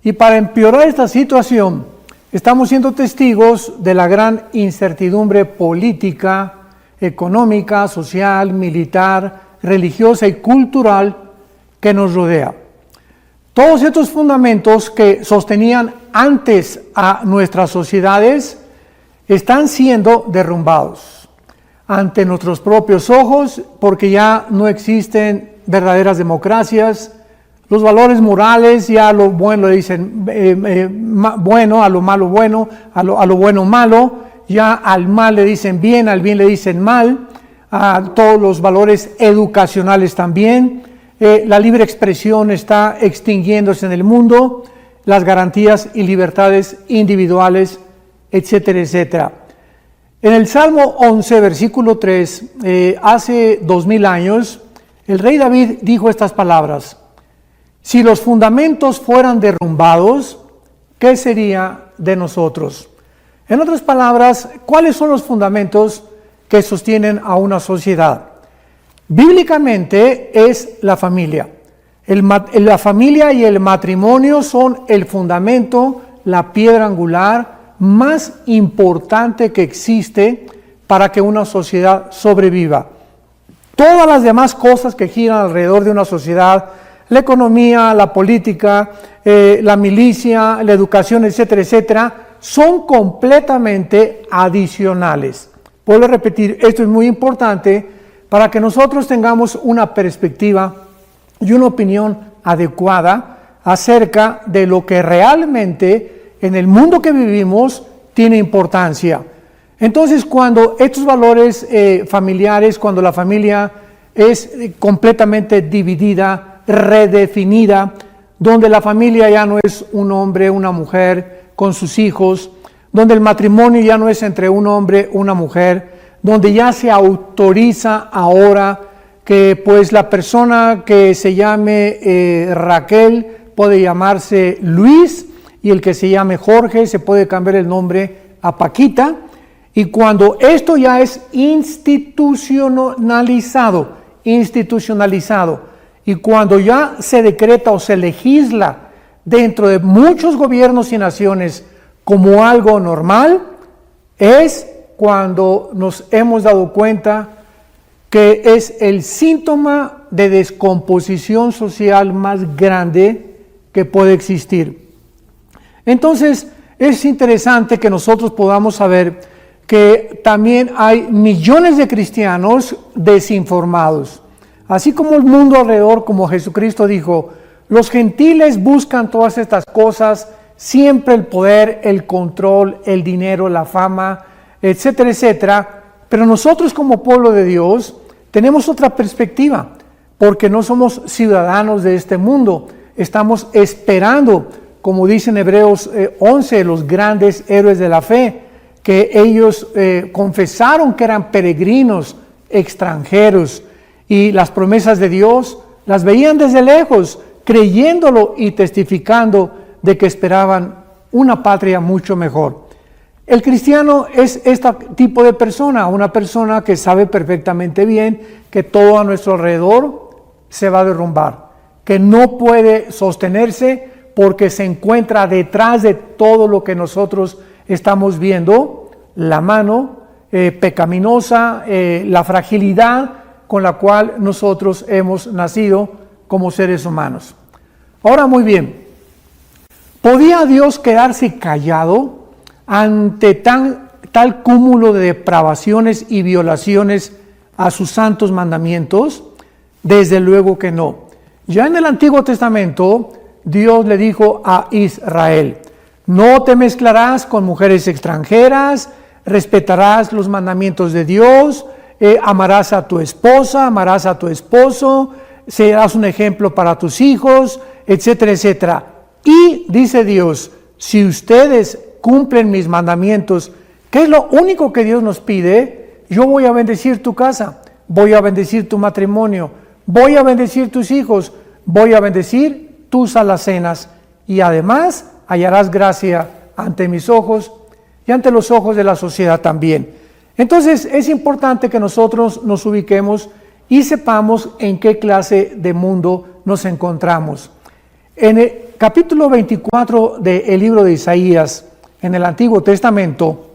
Y para empeorar esta situación, estamos siendo testigos de la gran incertidumbre política, económica, social, militar, religiosa y cultural que nos rodea. Todos estos fundamentos que sostenían antes a nuestras sociedades están siendo derrumbados ante nuestros propios ojos, porque ya no existen verdaderas democracias. Los valores morales, ya a lo bueno le dicen bueno, a lo malo bueno, a lo bueno malo, ya al mal le dicen bien, al bien le dicen mal, a todos los valores educacionales también. La libre expresión está extinguiéndose en el mundo, las garantías y libertades individuales, etcétera, etcétera. En el Salmo 11, versículo 3, hace 2000 años, el rey David dijo estas palabras: si los fundamentos fueran derrumbados, ¿qué sería de nosotros? En otras palabras, ¿cuáles son los fundamentos que sostienen a una sociedad? Bíblicamente es la familia. La familia y el matrimonio son el fundamento, la piedra angular más importante que existe para que una sociedad sobreviva. Todas las demás cosas que giran alrededor de una sociedad, la economía, la política, la milicia, la educación, etcétera, etcétera, son completamente adicionales. Vuelvo a repetir, esto es muy importante para que nosotros tengamos una perspectiva y una opinión adecuada acerca de lo que realmente en el mundo que vivimos tiene importancia. Entonces, cuando estos valores familiares, cuando la familia es completamente dividida, redefinida, donde la familia ya no es un hombre, una mujer con sus hijos, donde el matrimonio ya no es entre un hombre, una mujer, donde ya se autoriza ahora que pues la persona que se llame Raquel puede llamarse Luis, y el que se llame Jorge se puede cambiar el nombre a Paquita. Y cuando esto ya es institucionalizado, y cuando ya se decreta o se legisla dentro de muchos gobiernos y naciones como algo normal, es cuando nos hemos dado cuenta que es el síntoma de descomposición social más grande que puede existir. Entonces, es interesante que nosotros podamos saber que también hay millones de cristianos desinformados. Así como el mundo alrededor, como Jesucristo dijo, los gentiles buscan todas estas cosas, siempre el poder, el control, el dinero, la fama, etcétera, etcétera. Pero nosotros como pueblo de Dios tenemos otra perspectiva, porque no somos ciudadanos de este mundo. Estamos esperando, como dice en Hebreos 11, los grandes héroes de la fe, que ellos confesaron que eran peregrinos, extranjeros, y las promesas de Dios las veían desde lejos, creyéndolo y testificando de que esperaban una patria mucho mejor. El cristiano es este tipo de persona, una persona que sabe perfectamente bien que todo a nuestro alrededor se va a derrumbar, que no puede sostenerse porque se encuentra detrás de todo lo que nosotros estamos viendo, la mano pecaminosa, la fragilidad con la cual nosotros hemos nacido como seres humanos. Ahora, muy bien, ¿podía Dios quedarse callado ante tal cúmulo de depravaciones y violaciones a sus santos mandamientos? Desde luego que no. Ya en el Antiguo Testamento, Dios le dijo a Israel: no te mezclarás con mujeres extranjeras, respetarás los mandamientos de Dios, amarás a tu esposa, amarás a tu esposo, serás un ejemplo para tus hijos, etcétera, etcétera. Y dice Dios, si ustedes cumplen mis mandamientos, ¿qué es lo único que Dios nos pide? Yo voy a bendecir tu casa, voy a bendecir tu matrimonio, voy a bendecir tus hijos, voy a bendecir tus alacenas, y además hallarás gracia ante mis ojos y ante los ojos de la sociedad también. Entonces es importante que nosotros nos ubiquemos y sepamos en qué clase de mundo nos encontramos. capítulo 24 del libro de Isaías, en el Antiguo Testamento,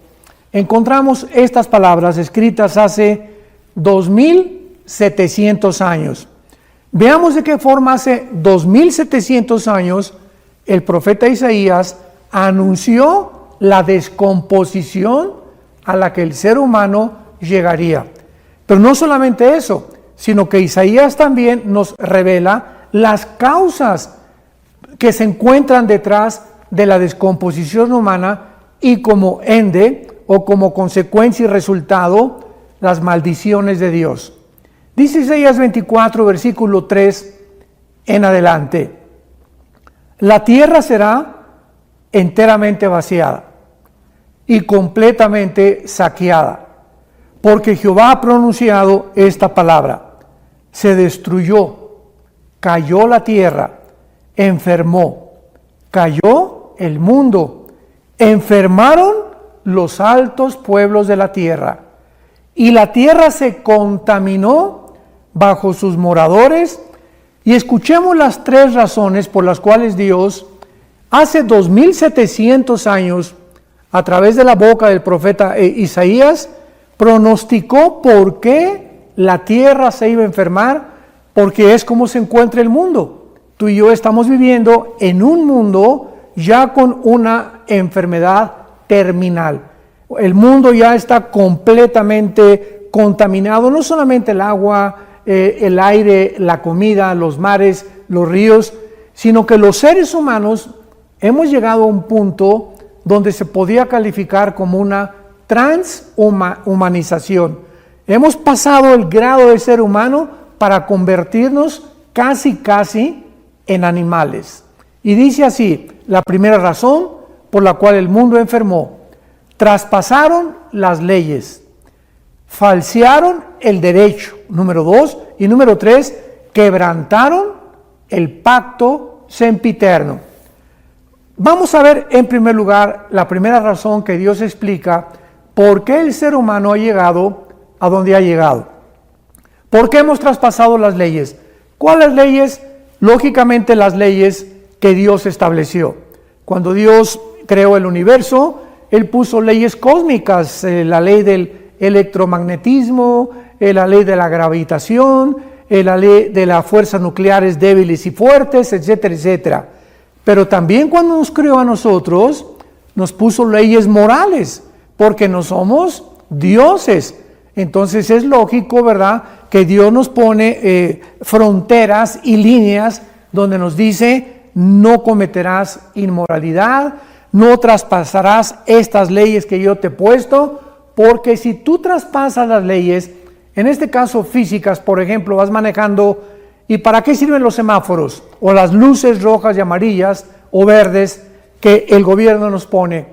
encontramos estas palabras escritas hace 2700 años. Veamos de qué forma hace 2700 años el profeta Isaías anunció la descomposición a la que el ser humano llegaría. Pero no solamente eso, sino que Isaías también nos revela las causas que se encuentran detrás de la descomposición humana y como ende o como consecuencia y resultado las maldiciones de Dios. Dice Isaías 24, versículo 3 en adelante: la tierra será enteramente vaciada y completamente saqueada, porque Jehová ha pronunciado esta palabra. Se destruyó, cayó la tierra, enfermó, cayó el mundo, enfermaron los altos pueblos de la tierra, y la tierra se contaminó bajo sus moradores. Y escuchemos las tres razones por las cuales Dios, hace 2700 años, a través de la boca del profeta Isaías, pronosticó por qué la tierra se iba a enfermar, porque es como se encuentra el mundo. Tú y yo estamos viviendo en un mundo ya con una enfermedad terminal. El mundo ya está completamente contaminado, no solamente el agua, el aire, la comida, los mares, los ríos, sino que los seres humanos hemos llegado a un punto donde se podía calificar como una transhumanización. Hemos pasado el grado de ser humano para convertirnos casi en animales. Y dice así, la primera razón por la cual el mundo enfermó: traspasaron las leyes, falsearon el derecho, número 2, y número 3, quebrantaron el pacto sempiterno. Vamos a ver en primer lugar la primera razón que Dios explica por qué el ser humano ha llegado a donde ha llegado. ¿Por qué hemos traspasado las leyes? ¿Cuáles leyes? Lógicamente las leyes que Dios estableció. Cuando Dios creó el universo, Él puso leyes cósmicas, la ley del electromagnetismo, la ley de la gravitación, la ley de las fuerzas nucleares débiles y fuertes, etcétera, etcétera. Pero también cuando nos creó a nosotros, nos puso leyes morales, porque no somos dioses. Entonces es lógico, ¿verdad?, que Dios nos pone fronteras y líneas donde nos dice: no cometerás inmoralidad, no traspasarás estas leyes que yo te he puesto, porque si tú traspasas las leyes, en este caso físicas, por ejemplo, vas manejando, ¿y para qué sirven los semáforos o las luces rojas y amarillas o verdes que el gobierno nos pone?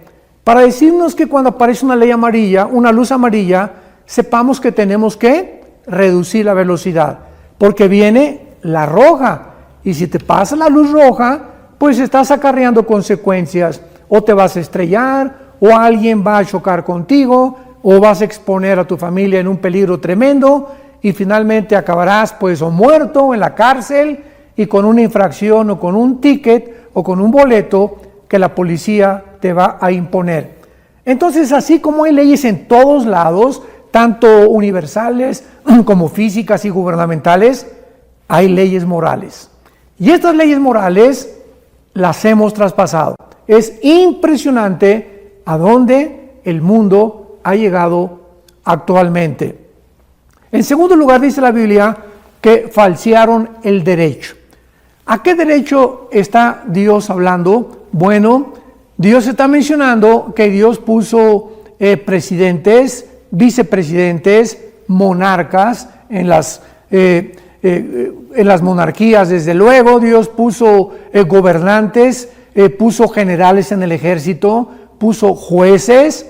Para decirnos que cuando aparece una ley amarilla, una luz amarilla, sepamos que tenemos que reducir la velocidad, porque viene la roja, y si te pasa la luz roja, pues estás acarreando consecuencias, o te vas a estrellar, o alguien va a chocar contigo, o vas a exponer a tu familia en un peligro tremendo, y finalmente acabarás pues o muerto o en la cárcel, y con una infracción o con un ticket o con un boleto que la policía te va a imponer. Entonces, así como hay leyes en todos lados, tanto universales como físicas y gubernamentales, hay leyes morales. Y estas leyes morales las hemos traspasado. Es impresionante a dónde el mundo ha llegado actualmente. En segundo lugar, dice la Biblia que falsearon el derecho. ¿A qué derecho está Dios hablando? Bueno, Dios está mencionando que Dios puso presidentes, vicepresidentes, monarcas en las monarquías. Desde luego Dios puso gobernantes, puso generales en el ejército, puso jueces,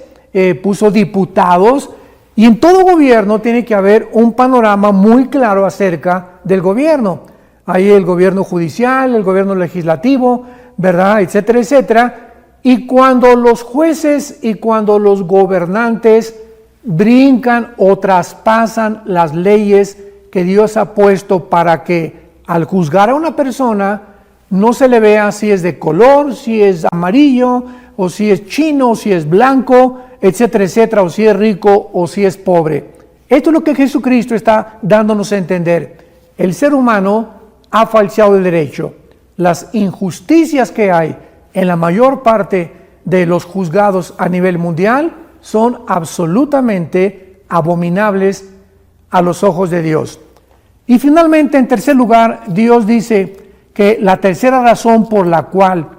puso diputados, y en todo gobierno tiene que haber un panorama muy claro acerca del gobierno. Hay el gobierno judicial, el gobierno legislativo, ¿verdad?, etcétera, etcétera. Y cuando los jueces y cuando los gobernantes brincan o traspasan las leyes que Dios ha puesto para que al juzgar a una persona no se le vea si es de color, si es amarillo, o si es chino, o si es blanco, etcétera, etcétera, o si es rico, o si es pobre. Esto es lo que Jesucristo está dándonos a entender. El ser humano ha falseado el derecho. Las injusticias que hay en la mayor parte de los juzgados a nivel mundial son absolutamente abominables a los ojos de Dios. Y finalmente, en tercer lugar, Dios dice que la tercera razón por la cual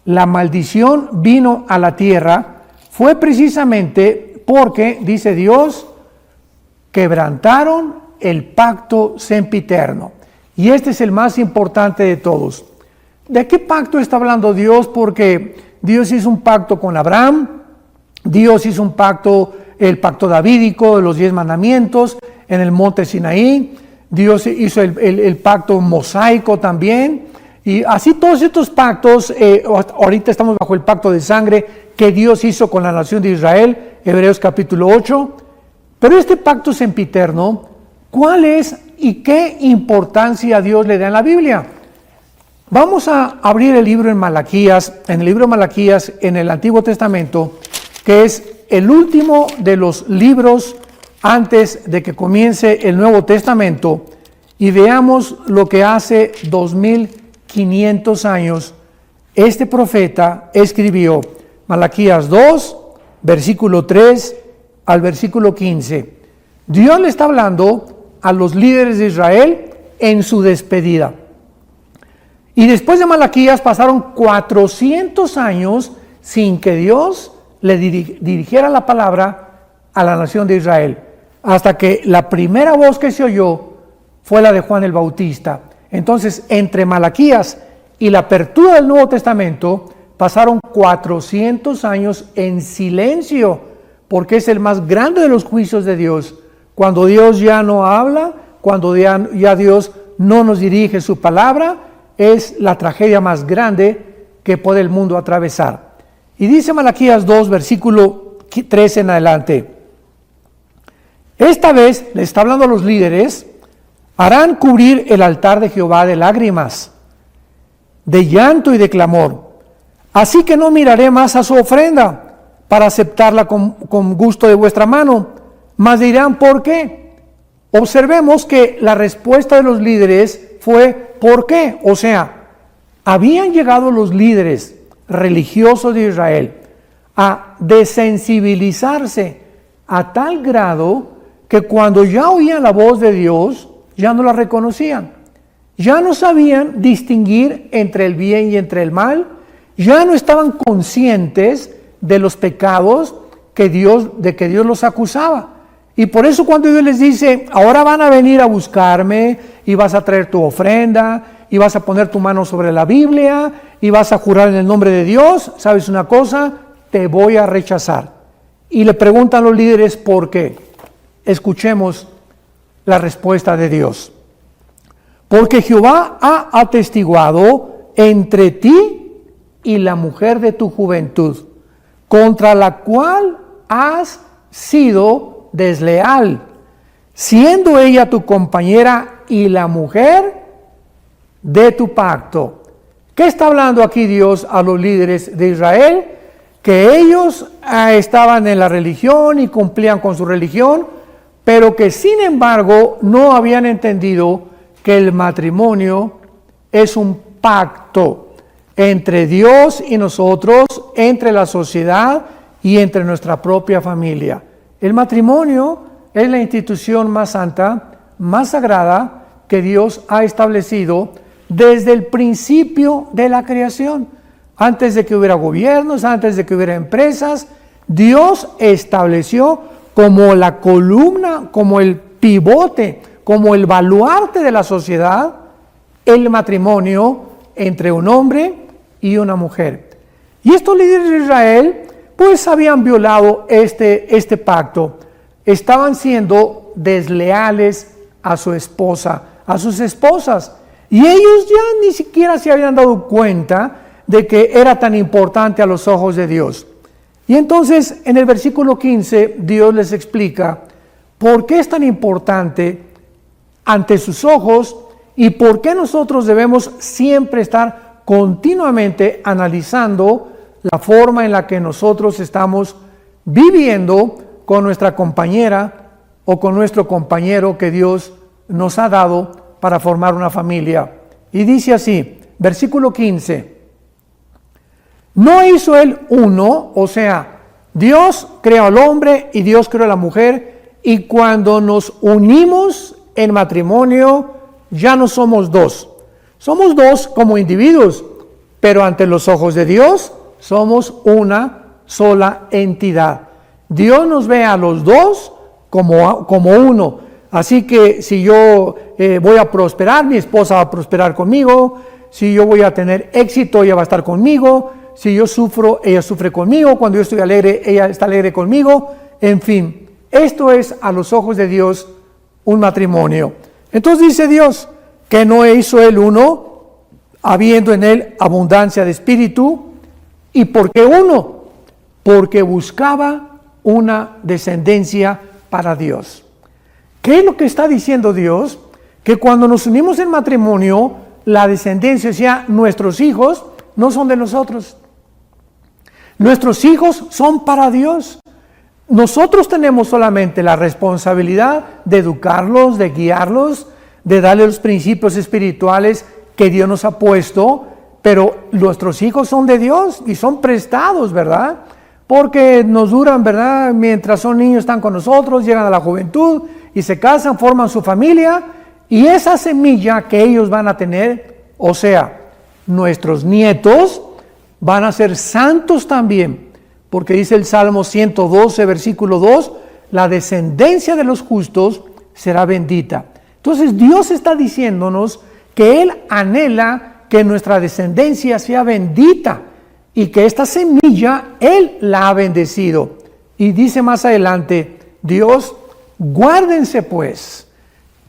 la maldición vino a la tierra fue precisamente porque, dice Dios, quebrantaron el pacto sempiterno. Y este es el más importante de todos. ¿De qué pacto está hablando Dios? Porque Dios hizo un pacto con Abraham, Dios hizo un pacto, el pacto davídico de los 10 mandamientos en el monte Sinaí, Dios hizo el pacto mosaico también, y así todos estos pactos, ahorita estamos bajo el pacto de sangre que Dios hizo con la nación de Israel, Hebreos capítulo 8, pero este pacto sempiterno, ¿cuál es y qué importancia Dios le da en la Biblia? Vamos a abrir el libro en Malaquías, en el libro de Malaquías en el Antiguo Testamento, que es el último de los libros antes de que comience el Nuevo Testamento, y veamos lo que hace 2500 años este profeta escribió. Malaquías 2, versículo 3 al versículo 15. Dios le está hablando a los líderes de Israel en su despedida. Y después de Malaquías pasaron 400 años sin que Dios le dirigiera la palabra a la nación de Israel, hasta que la primera voz que se oyó fue la de Juan el Bautista. Entonces, entre Malaquías y la apertura del Nuevo Testamento, pasaron 400 años en silencio, porque es el más grande de los juicios de Dios. Cuando Dios ya no habla, cuando ya Dios no nos dirige su palabra, es la tragedia más grande que puede el mundo atravesar. Y dice Malaquías 2, versículo 3 en adelante: esta vez, le está hablando a los líderes, harán cubrir el altar de Jehová de lágrimas, de llanto y de clamor. Así que no miraré más a su ofrenda para aceptarla con gusto de vuestra mano. Mas dirán, ¿por qué? Observemos que la respuesta de los líderes fue, ¿por qué? O sea, habían llegado los líderes religiosos de Israel a desensibilizarse a tal grado que cuando ya oían la voz de Dios, ya no la reconocían. Ya no sabían distinguir entre el bien y entre el mal. Ya no estaban conscientes de los pecados de que Dios los acusaba. Y por eso cuando Dios les dice, ahora van a venir a buscarme y vas a traer tu ofrenda y vas a poner tu mano sobre la Biblia y vas a jurar en el nombre de Dios, ¿sabes una cosa? Te voy a rechazar. Y le preguntan los líderes por qué. Escuchemos la respuesta de Dios. Porque Jehová ha atestiguado entre ti y la mujer de tu juventud, contra la cual has sido desleal, siendo ella tu compañera y la mujer de tu pacto. ¿Qué está hablando aquí Dios a los líderes de Israel? Que ellos estaban en la religión y cumplían con su religión, pero que sin embargo no habían entendido que el matrimonio es un pacto entre Dios y nosotros, entre la sociedad y entre nuestra propia familia. El matrimonio es la institución más santa, más sagrada que Dios ha establecido desde el principio de la creación. Antes de que hubiera gobiernos, antes de que hubiera empresas, Dios estableció como la columna, como el pivote, como el baluarte de la sociedad, el matrimonio entre un hombre y una mujer. Y estos líderes de Israel, pues habían violado este pacto. Estaban siendo desleales a su esposa, a sus esposas. Y ellos ya ni siquiera se habían dado cuenta de que era tan importante a los ojos de Dios. Y entonces en el versículo 15 Dios les explica por qué es tan importante ante sus ojos y por qué nosotros debemos siempre estar continuamente analizando la forma en la que nosotros estamos viviendo con nuestra compañera o con nuestro compañero que Dios nos ha dado para formar una familia. Y dice así, versículo 15, ¿no hizo él uno? O sea, Dios creó al hombre y Dios creó a la mujer, y cuando nos unimos en matrimonio ya no somos dos. Somos dos como individuos, pero ante los ojos de Dios somos una sola entidad. Dios nos ve a los dos como uno. Así que si yo voy a prosperar, mi esposa va a prosperar conmigo. Si yo voy a tener éxito, ella va a estar conmigo. Si yo sufro, ella sufre conmigo. Cuando yo estoy alegre, ella está alegre conmigo. En fin, esto es a los ojos de Dios un matrimonio. Entonces dice Dios que no hizo él uno, habiendo en él abundancia de espíritu. ¿Y por qué uno? Porque buscaba una descendencia para Dios. ¿Qué es lo que está diciendo Dios? Que cuando nos unimos en matrimonio, la descendencia, o sea, nuestros hijos, no son de nosotros. Nuestros hijos son para Dios. Nosotros tenemos solamente la responsabilidad de educarlos, de guiarlos, de darles los principios espirituales que Dios nos ha puesto, pero nuestros hijos son de Dios y son prestados, ¿verdad? Porque nos duran, ¿verdad? Mientras son niños están con nosotros, llegan a la juventud y se casan, forman su familia, y esa semilla que ellos van a tener, o sea, nuestros nietos van a ser santos también, porque dice el Salmo 112, versículo 2, la descendencia de los justos será bendita. Entonces Dios está diciéndonos que Él anhela que nuestra descendencia sea bendita y que esta semilla Él la ha bendecido. Y dice más adelante, Dios, guárdense pues,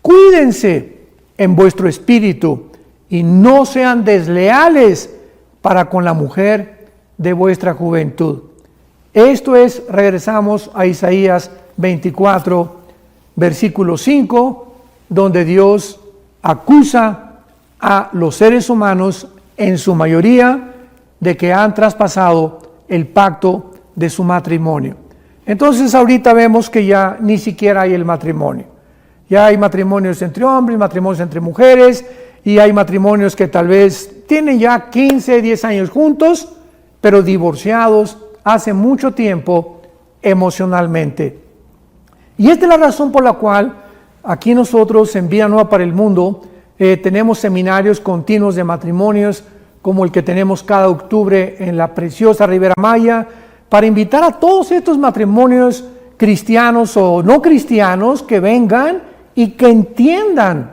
cuídense en vuestro espíritu y no sean desleales para con la mujer de vuestra juventud. Esto es, regresamos a Isaías 24, versículo 5, donde Dios acusa a los seres humanos, en su mayoría, de que han traspasado el pacto de su matrimonio. Entonces ahorita vemos que ya ni siquiera hay el matrimonio. Ya hay matrimonios entre hombres, matrimonios entre mujeres, y hay matrimonios que tal vez tienen ya 15, 10 años juntos, pero divorciados hace mucho tiempo emocionalmente. Y esta es la razón por la cual aquí nosotros en Vida Nueva para el Mundo tenemos seminarios continuos de matrimonios, como el que tenemos cada octubre en la preciosa Riviera Maya, para invitar a todos estos matrimonios cristianos o no cristianos que vengan y que entiendan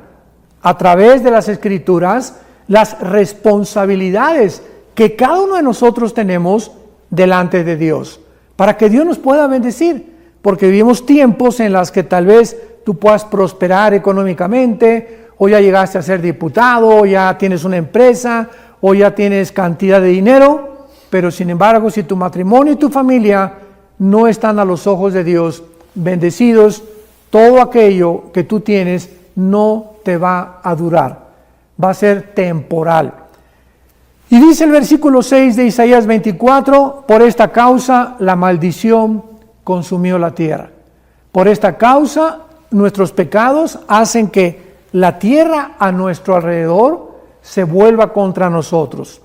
a través de las Escrituras las responsabilidades que cada uno de nosotros tenemos delante de Dios, para que Dios nos pueda bendecir, porque vivimos tiempos en los que tal vez tú puedas prosperar económicamente, o ya llegaste a ser diputado, o ya tienes una empresa, o ya tienes cantidad de dinero, pero sin embargo, si tu matrimonio y tu familia no están a los ojos de Dios bendecidos, todo aquello que tú tienes no te va a durar, va a ser temporal. Y dice el versículo 6 de Isaías 24, por esta causa la maldición consumió la tierra. Por esta causa nuestros pecados hacen que la tierra a nuestro alrededor se vuelva contra nosotros.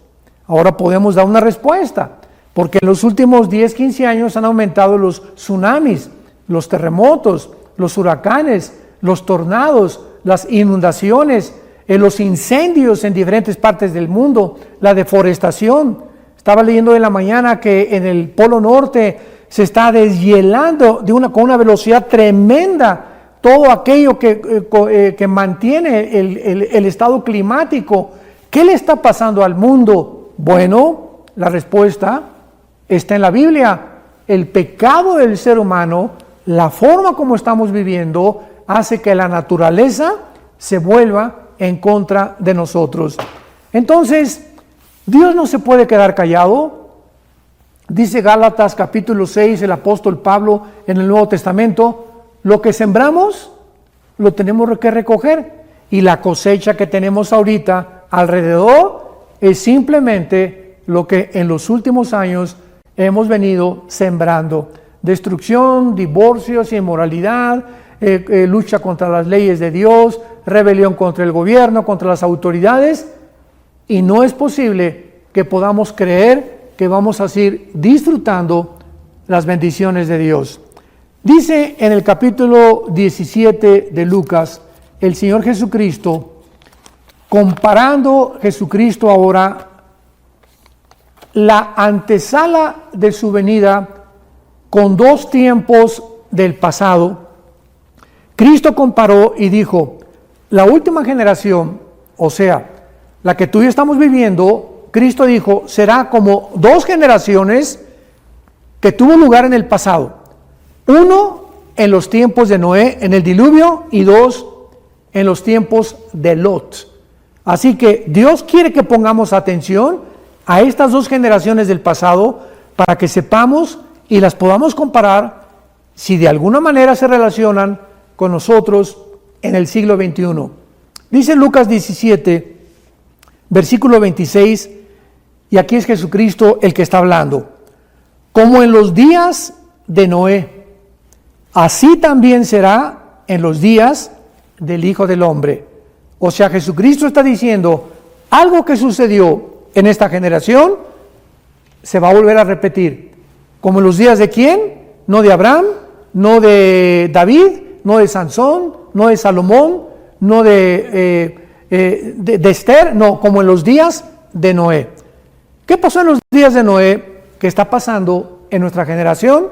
Ahora podemos dar una respuesta, porque en los últimos 10, 15 años han aumentado los tsunamis, los terremotos, los huracanes, los tornados, las inundaciones, los incendios en diferentes partes del mundo, la deforestación. Estaba leyendo en la mañana que en el Polo Norte se está deshielando con una velocidad tremenda todo aquello que mantiene el estado climático. ¿Qué le está pasando al mundo? Bueno, la respuesta está en la Biblia. El pecado del ser humano, la forma como estamos viviendo, hace que la naturaleza se vuelva en contra de nosotros. Entonces, Dios no se puede quedar callado. Dice Gálatas capítulo 6, el apóstol Pablo en el Nuevo Testamento, lo que sembramos, lo tenemos que recoger. Y la cosecha que tenemos ahorita alrededor es simplemente lo que en los últimos años hemos venido sembrando. Destrucción, divorcios, inmoralidad, lucha contra las leyes de Dios, rebelión contra el gobierno, contra las autoridades, y no es posible que podamos creer que vamos a seguir disfrutando las bendiciones de Dios. Dice en el capítulo 17 de Lucas, el Señor Jesucristo, comparando Jesucristo ahora la antesala de su venida con dos tiempos del pasado. Cristo comparó y dijo, la última generación, o sea, la que tú y yo estamos viviendo, Cristo dijo, será como dos generaciones que tuvo lugar en el pasado. Uno, en los tiempos de Noé, en el diluvio, y dos, en los tiempos de Lot. Así que Dios quiere que pongamos atención a estas dos generaciones del pasado para que sepamos y las podamos comparar si de alguna manera se relacionan con nosotros en el siglo XXI. Dice Lucas 17, versículo 26, y aquí es Jesucristo el que está hablando. Como en los días de Noé, así también será en los días del Hijo del Hombre. O sea, Jesucristo está diciendo, algo que sucedió en esta generación se va a volver a repetir. Como en los días de ¿quién? No de Abraham, no de David, no de Sansón, no de Salomón, no de Esther, no, como en los días de Noé. ¿Qué pasó en los días de Noé? ¿Qué está pasando en nuestra generación?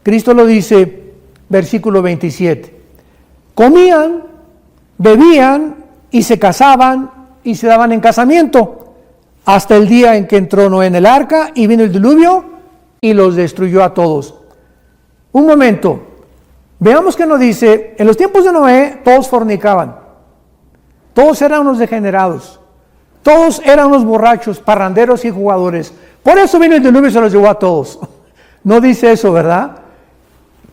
Cristo lo dice, versículo 27. Comían, bebían y se casaban y se daban en casamiento hasta el día en que entró Noé en el arca y vino el diluvio y los destruyó a todos. Un momento, veamos que nos dice, en los tiempos de Noé todos fornicaban, todos eran unos degenerados, todos eran unos borrachos, parranderos y jugadores. Por eso vino el diluvio y se los llevó a todos. No dice eso, ¿verdad?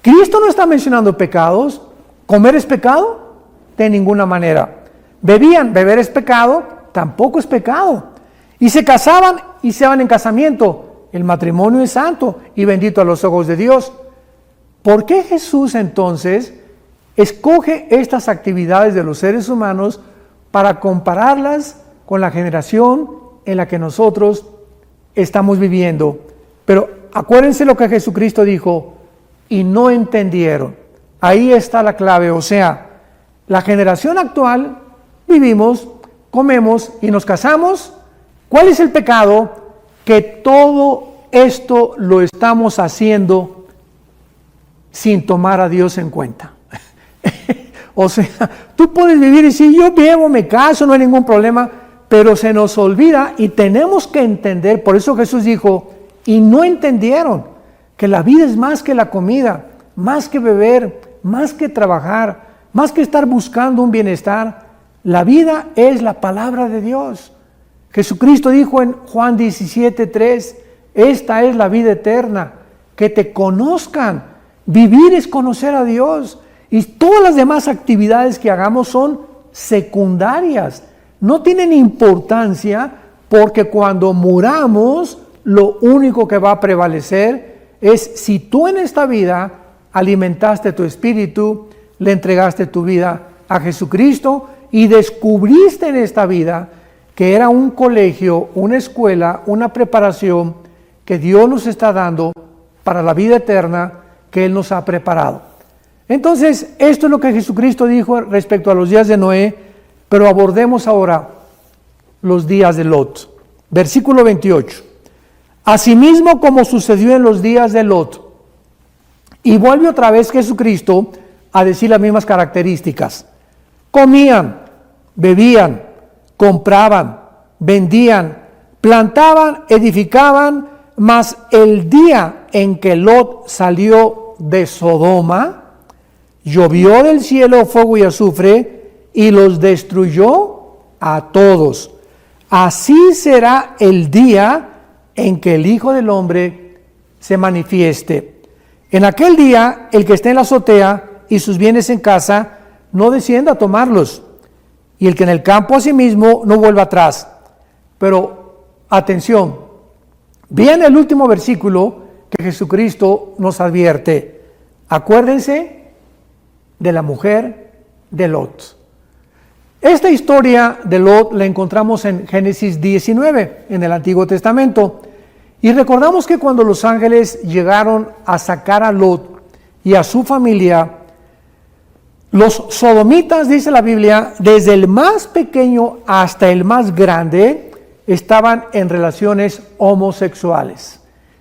Cristo no está mencionando pecados. ¿Comer es pecado? De ninguna manera. Bebían, beber es pecado, tampoco es pecado. Y se casaban y se van en casamiento. El matrimonio es santo y bendito a los ojos de Dios. ¿Por qué Jesús entonces escoge estas actividades de los seres humanos para compararlas con la generación en la que nosotros estamos viviendo? Pero acuérdense lo que Jesucristo dijo, y no entendieron. Ahí está la clave, o sea, la generación actual vivimos, comemos y nos casamos. ¿Cuál es el pecado? Que todo esto lo estamos haciendo sin tomar a Dios en cuenta. O sea, tú puedes vivir y decir, yo bebo, me caso, no hay ningún problema, pero se nos olvida y tenemos que entender, por eso Jesús dijo, y no entendieron, que la vida es más que la comida, más que beber, más que trabajar, más que estar buscando un bienestar. La vida es la palabra de Dios. Jesucristo dijo en Juan 17:3, esta es la vida eterna, que te conozcan. Vivir es conocer a Dios. Y todas las demás actividades que hagamos son secundarias. No tienen importancia porque cuando muramos, lo único que va a prevalecer es si tú en esta vida alimentaste tu espíritu, le entregaste tu vida a Jesucristo y descubriste en esta vida que era un colegio, una escuela, una preparación que Dios nos está dando para la vida eterna que Él nos ha preparado. Entonces, esto es lo que Jesucristo dijo respecto a los días de Noé, pero abordemos ahora los días de Lot. Versículo 28. Asimismo como sucedió en los días de Lot. Y vuelve otra vez Jesucristo a decir las mismas características. Comían, bebían, compraban, vendían, plantaban, edificaban, mas el día en que Lot salió de Sodoma, llovió del cielo fuego y azufre y los destruyó a todos. Así será el día en que el Hijo del Hombre se manifieste. En aquel día, el que esté en la azotea y sus bienes en casa, no descienda a tomarlos, y el que en el campo asimismo no vuelva atrás. Pero atención, viene el último versículo que Jesucristo nos advierte. Acuérdense de la mujer de Lot. Esta historia de Lot la encontramos en Génesis 19, en el Antiguo Testamento. Y recordamos que cuando los ángeles llegaron a sacar a Lot y a su familia, los sodomitas, dice la Biblia, desde el más pequeño hasta el más grande, estaban en relaciones homosexuales.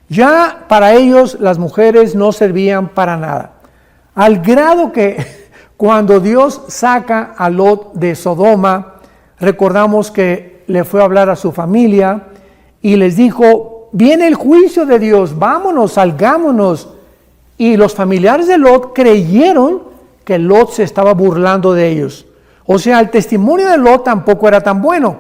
Ya para ellos las mujeres no servían para nada. Al grado que cuando Dios saca a Lot de Sodoma, recordamos que le fue a hablar a su familia y les dijo: viene el juicio de Dios, vámonos, salgámonos. Y los familiares de Lot creyeron que Lot se estaba burlando de ellos. O sea, el testimonio de Lot tampoco era tan bueno.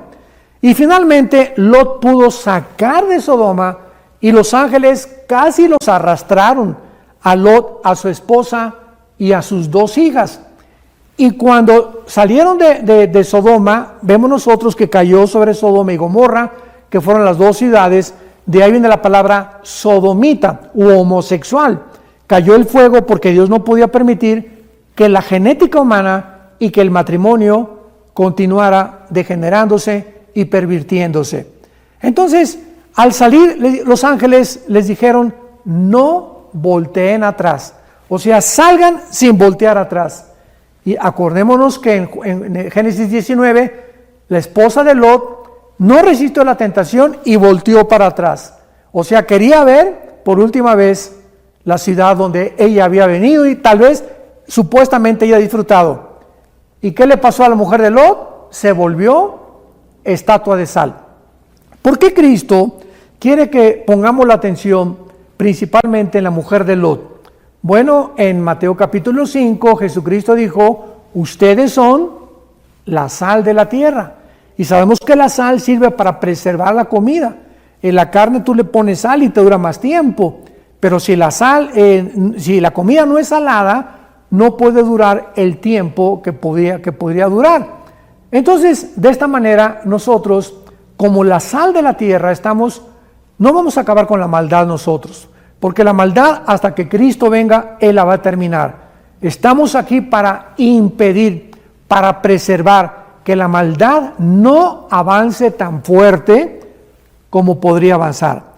Y finalmente Lot pudo sacar de Sodoma y los ángeles casi los arrastraron a Lot, a su esposa y a sus 2 hijas. Y cuando salieron de Sodoma, vemos nosotros que cayó sobre Sodoma y Gomorra, que fueron las 2 ciudades. De ahí viene la palabra sodomita u homosexual. Cayó el fuego porque Dios no podía permitir que la genética humana y que el matrimonio continuara degenerándose y pervirtiéndose. Entonces, al salir, los ángeles les dijeron: no volteen atrás. O sea, salgan sin voltear atrás. Y acordémonos que en Génesis 19, la esposa de Lot no resistió la tentación y volteó para atrás. O sea, quería ver por última vez la ciudad donde ella había venido y tal vez supuestamente ella disfrutado. ¿Y qué le pasó a la mujer de Lot? Se volvió estatua de sal. ¿Por qué Cristo quiere que pongamos la atención principalmente en la mujer de Lot? Bueno, en Mateo capítulo 5, Jesucristo dijo: ustedes son la sal de la tierra. Y sabemos que la sal sirve para preservar la comida. En la carne tú le pones sal y te dura más tiempo. Pero si la comida no es salada, no puede durar el tiempo que podría durar. Entonces, de esta manera, nosotros, como la sal de la tierra, no vamos a acabar con la maldad nosotros. Porque la maldad, hasta que Cristo venga, Él la va a terminar. Estamos aquí para impedir, para preservar que la maldad no avance tan fuerte como podría avanzar.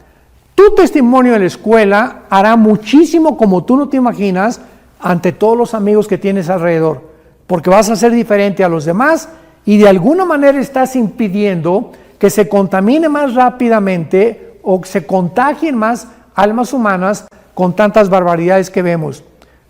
Tu testimonio en la escuela hará muchísimo, como tú no te imaginas, ante todos los amigos que tienes alrededor. Porque vas a ser diferente a los demás y de alguna manera estás impidiendo que se contamine más rápidamente o que se contagien más almas humanas con tantas barbaridades que vemos.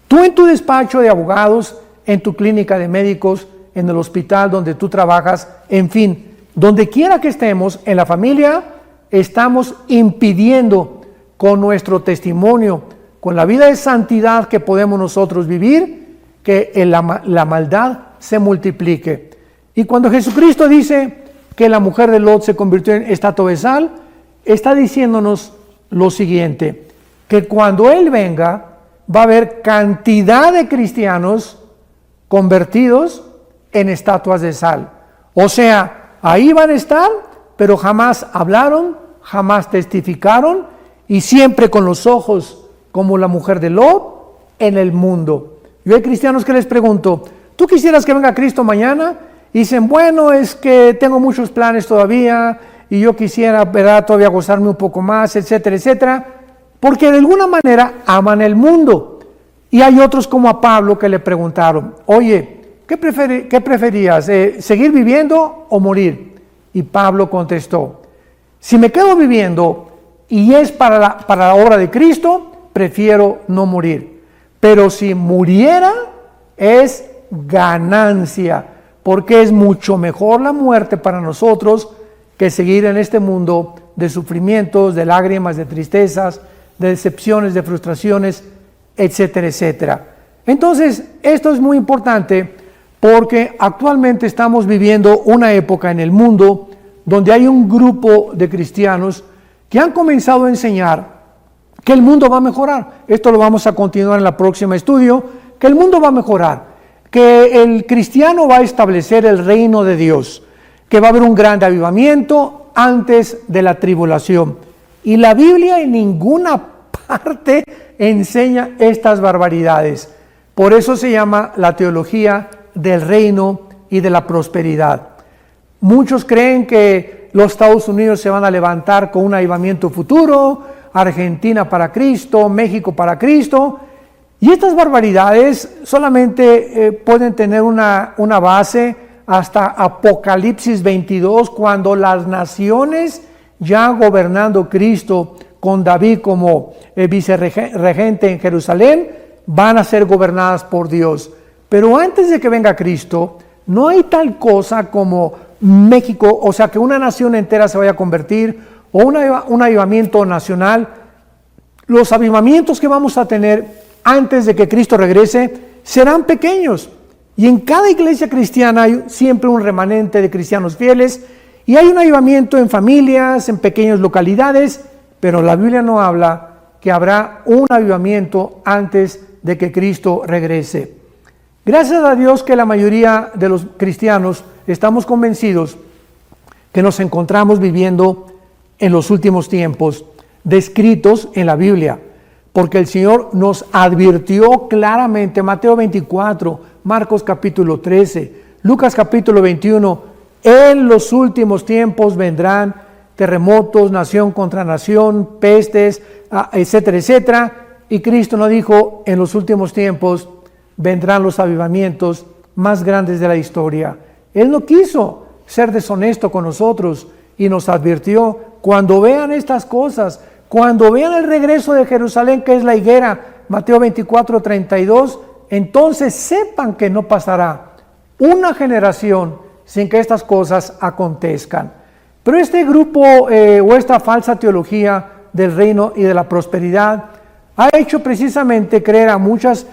Tú en tu despacho de abogados, en tu clínica de médicos, en el hospital donde tú trabajas, en fin, donde quiera que estemos, en la familia, estamos impidiendo con nuestro testimonio, con la vida de santidad que podemos nosotros vivir, que la maldad se multiplique. Y cuando Jesucristo dice que la mujer de Lot se convirtió en estatua de sal, está diciéndonos lo siguiente: que cuando Él venga va a haber cantidad de cristianos convertidos en estatuas de sal. O sea, ahí van a estar, pero jamás hablaron, jamás testificaron y siempre con los ojos como la mujer de Lot en el mundo. Yo hay cristianos que les pregunto: ¿tú quisieras que venga Cristo mañana? Y dicen: bueno, es que tengo muchos planes todavía y yo quisiera, ¿verdad?, todavía gozarme un poco más, etcétera, etcétera, porque de alguna manera aman el mundo. Y hay otros como a Pablo que le preguntaron: oye, ¿qué preferías, seguir viviendo o morir? Y Pablo contestó: si me quedo viviendo y es para la obra de Cristo, prefiero no morir. Pero si muriera, es ganancia, porque es mucho mejor la muerte para nosotros que seguir en este mundo de sufrimientos, de lágrimas, de tristezas, de decepciones, de frustraciones, etcétera, etcétera. Entonces, esto es muy importante porque actualmente estamos viviendo una época en el mundo donde hay un grupo de cristianos que han comenzado a enseñar que el mundo va a mejorar. Esto lo vamos a continuar en el próximo estudio, que el mundo va a mejorar, que el cristiano va a establecer el reino de Dios, que va a haber un gran avivamiento antes de la tribulación. Y la Biblia en ninguna parte enseña estas barbaridades. Por eso se llama la teología del reino y de la prosperidad. Muchos creen que los Estados Unidos se van a levantar con un avivamiento futuro, Argentina para Cristo, México para Cristo, y estas barbaridades solamente pueden tener una base hasta Apocalipsis 22, cuando las naciones, ya gobernando Cristo con David como vicerregente en Jerusalén, van a ser gobernadas por Dios. Pero antes de que venga Cristo, no hay tal cosa como México, o sea, que una nación entera se vaya a convertir, o un avivamiento nacional. Los avivamientos que vamos a tener antes de que Cristo regrese serán pequeños. Y en cada iglesia cristiana hay siempre un remanente de cristianos fieles, y hay un avivamiento en familias, en pequeñas localidades, pero la Biblia no habla que habrá un avivamiento antes de que Cristo regrese. Gracias a Dios que la mayoría de los cristianos estamos convencidos que nos encontramos viviendo en los últimos tiempos, descritos en la Biblia, porque el Señor nos advirtió claramente, Mateo 24, Marcos capítulo 13, Lucas capítulo 21, en los últimos tiempos vendrán terremotos, nación contra nación, pestes, etcétera, etcétera. Y Cristo nos dijo, en los últimos tiempos vendrán los avivamientos más grandes de la historia. Él no quiso ser deshonesto con nosotros y nos advirtió, cuando vean estas cosas, cuando vean el regreso de Jerusalén, que es la higuera, Mateo 24, 32, entonces sepan que no pasará una generación sin que estas cosas acontezcan. Pero este grupo o esta falsa teología del reino y de la prosperidad ha hecho precisamente creer a muchas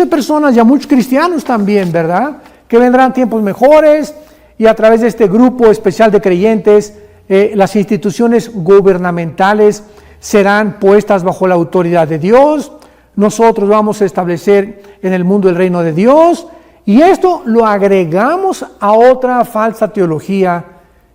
personas y a muchos cristianos también, ¿verdad?, que vendrán tiempos mejores, y a través de este grupo especial de creyentes, las instituciones gubernamentales serán puestas bajo la autoridad de Dios. Nosotros vamos a establecer en el mundo el reino de Dios, y esto lo agregamos a otra falsa teología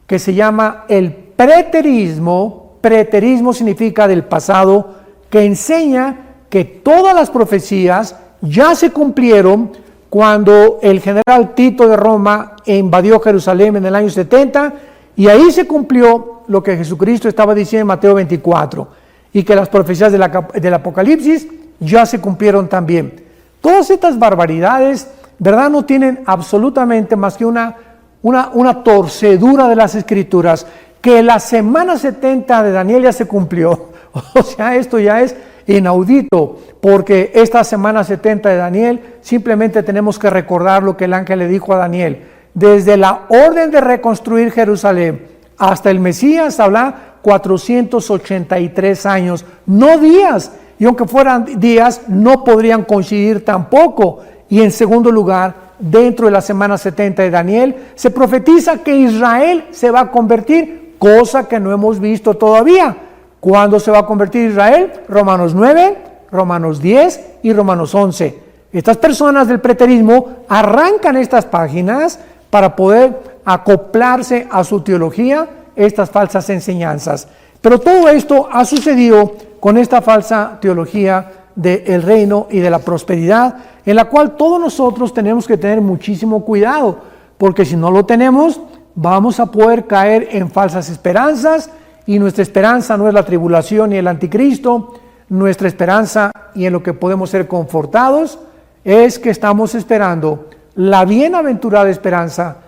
que se llama el preterismo. Preterismo significa del pasado, que enseña que todas las profecías ya se cumplieron cuando el general Tito de Roma invadió Jerusalén en el año 70, y ahí se cumplió lo que Jesucristo estaba diciendo en Mateo 24, y que las profecías del Apocalipsis ya se cumplieron también. Todas estas barbaridades, ¿verdad?, no tienen absolutamente más que una torcedura de las Escrituras, que la semana 70 de Daniel ya se cumplió. O sea, esto ya es inaudito, porque esta semana 70 de Daniel simplemente tenemos que recordar lo que el ángel le dijo a Daniel. Desde la orden de reconstruir Jerusalén hasta el Mesías habla 483 años, no días, y aunque fueran días no podrían coincidir tampoco. Y en segundo lugar, dentro de la semana 70 de Daniel se profetiza que Israel se va a convertir, cosa que no hemos visto todavía. ¿Cuándo se va a convertir Israel? Romanos 9, Romanos 10 y Romanos 11. Estas personas del preterismo arrancan estas páginas para poder acoplarse a su teología estas falsas enseñanzas. Pero todo esto ha sucedido con esta falsa teología del reino y de la prosperidad, en la cual todos nosotros tenemos que tener muchísimo cuidado, porque si no lo tenemos, vamos a poder caer en falsas esperanzas, y nuestra esperanza no es la tribulación ni el anticristo. Nuestra esperanza, y en lo que podemos ser confortados, es que estamos esperando la bienaventurada esperanza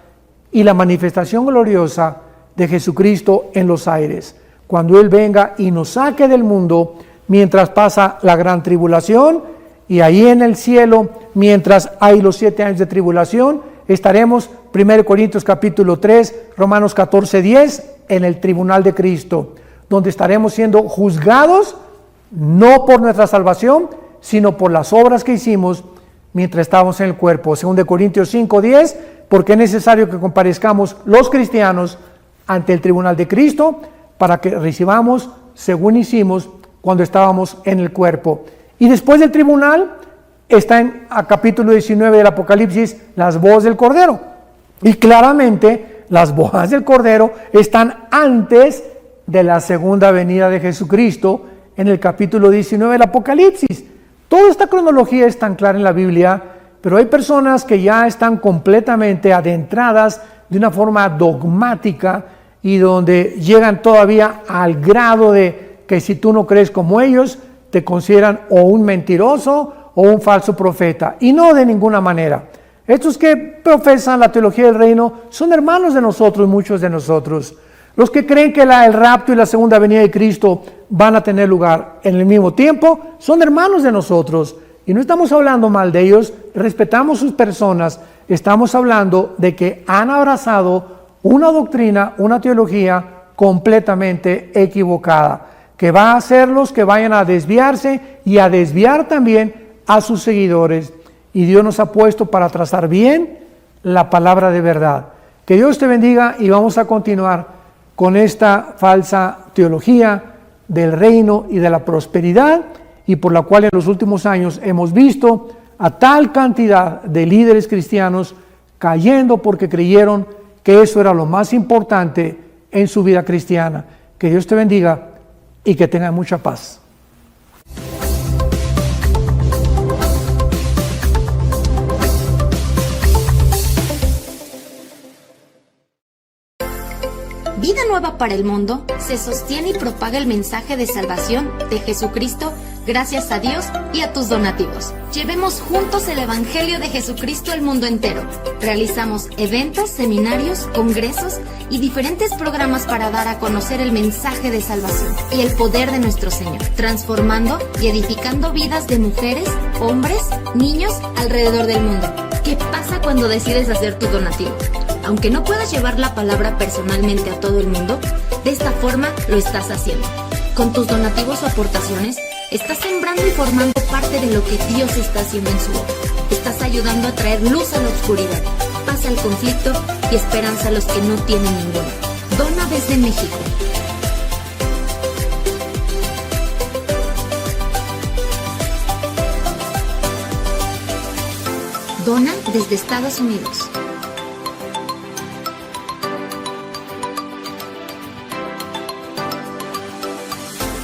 y la manifestación gloriosa de Jesucristo en los aires, cuando Él venga y nos saque del mundo mientras pasa la gran tribulación, y ahí en el cielo, mientras hay los 7 años de tribulación, estaremos, 1 Corintios capítulo 3, Romanos 14, 10, en el tribunal de Cristo, donde estaremos siendo juzgados no por nuestra salvación, sino por las obras que hicimos mientras estábamos en el cuerpo. 2 Corintios 5, 10, porque es necesario que comparezcamos los cristianos ante el tribunal de Cristo para que recibamos según hicimos cuando estábamos en el cuerpo. Y después del tribunal está en capítulo 19 del Apocalipsis las voces del Cordero, y claramente las bodas del Cordero están antes de la segunda venida de Jesucristo en el capítulo 19 del Apocalipsis. Toda esta cronología es tan clara en la Biblia, pero hay personas que ya están completamente adentradas de una forma dogmática y donde llegan todavía al grado de que si tú no crees como ellos, te consideran o un mentiroso o un falso profeta, y no de ninguna manera. Estos que profesan la teología del reino son hermanos de nosotros, muchos de nosotros. Los que creen que el rapto y la segunda venida de Cristo van a tener lugar en el mismo tiempo, son hermanos de nosotros. Y no estamos hablando mal de ellos, respetamos sus personas, estamos hablando de que han abrazado una doctrina, una teología completamente equivocada, que va a hacerlos que vayan a desviarse y a desviar también a sus seguidores. Y Dios nos ha puesto para trazar bien la palabra de verdad. Que Dios te bendiga y vamos a continuar con esta falsa teología del reino y de la prosperidad, y por la cual en los últimos años hemos visto a tal cantidad de líderes cristianos cayendo porque creyeron que eso era lo más importante en su vida cristiana. Que Dios te bendiga y que tengan mucha paz. Vida Nueva para el Mundo se sostiene y propaga el mensaje de salvación de Jesucristo gracias a Dios y a tus donativos. Llevemos juntos el Evangelio de Jesucristo al mundo entero. Realizamos eventos, seminarios, congresos y diferentes programas para dar a conocer el mensaje de salvación y el poder de nuestro Señor, transformando y edificando vidas de mujeres, hombres, niños alrededor del mundo. ¿Qué pasa cuando decides hacer tu donativo? Aunque no puedas llevar la palabra personalmente a todo el mundo, de esta forma lo estás haciendo. Con tus donativos o aportaciones, estás sembrando y formando parte de lo que Dios está haciendo en su obra. Estás ayudando a traer luz a la oscuridad, paz al conflicto y esperanza a los que no tienen ninguna. Dona desde México. Dona desde Estados Unidos.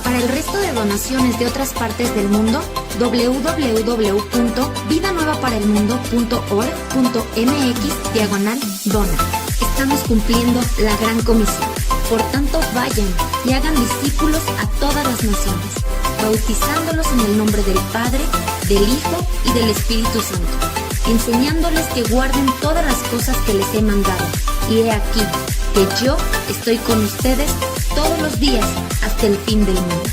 Para el resto de donaciones de otras partes del mundo, www.vidanuevaparaelmundo.org.mx/dona. Estamos cumpliendo la gran comisión. Por tanto, vayan y hagan discípulos a todas las naciones, bautizándolos en el nombre del Padre, del Hijo y del Espíritu Santo, enseñándoles que guarden todas las cosas que les he mandado. Y he aquí que yo estoy con ustedes todos los días hasta el fin del mundo.